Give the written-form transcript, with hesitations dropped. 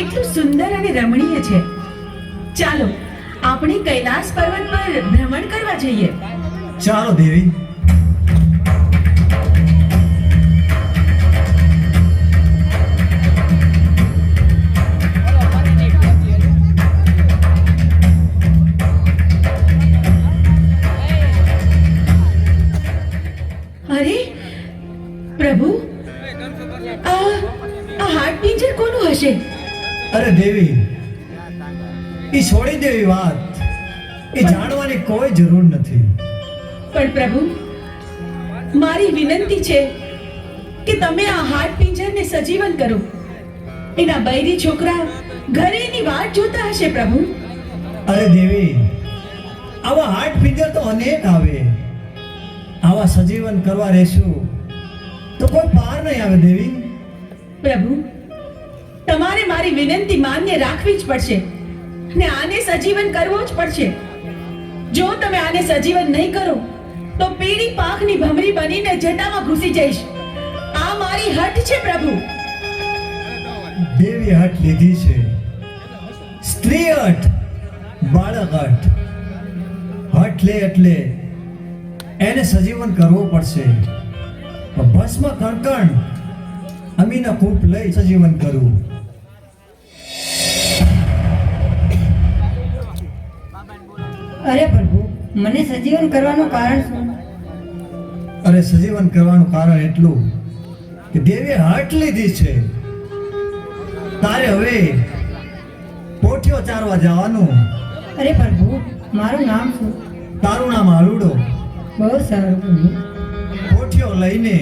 કેટલું સુંદર અને રમણીય છે. ચાલો આપણે કૈલાસ પર્વત પર ભ્રમણ કરવા જઈએ. ચાલો દેવી. અરે પ્રભુ, આ હાડ પિંજર કોનું હશે? અરે દેવી, એ છોડી દેવી વાત, એ જાણવાની કોઈ જરૂર નથી. પણ પ્રભુ, મારી વિનંતી છે કે તમે આ હાડ પિંજરને સજીવન કરો. એના બૈરી છોકરા ઘરે એની વાટ જોતા હશે પ્રભુ. અરે દેવી, આવા હાટ પિંજર તો અનેક આવે. આવા સજીવન કરવા રહેશું તો કોઈ પાર નહીં આવે દેવી. પ્રભુ, તમારે મારી વિનંતી માન્ય રાખવી જ પડશે ને આને સજીવન કરવો જ પડશે. જો તમે આને સજીવન નહીં કરો તો પીળી પાંખની ભમરી બનીને જટામાં ઘૂસી જઈશ. આ મારી હઠ છે પ્રભુ. દેવી હઠ લીધી છે. સ્ત્રી હઠ, બાળક હઠ. હઠ લે એટલે એને સજીવન કરવું પડશે. ભસ્મ કણકણ અમીના કૂપ લઈ સજીવન કરવું. અરે પ્રભુ, મને સજીવન કરવાનું કારણ શું? અરે સજીવન કરવાનું કારણ એટલું કે દેવીએ હઠ લીધી છે. તારે હવે પોઠિયો ચારવા જવાનું. અરે પ્રભુ, મારું નામ શું? તારું નામ આલુડો. બહુ સારું પ્રભુ. પોઠિયો લઈને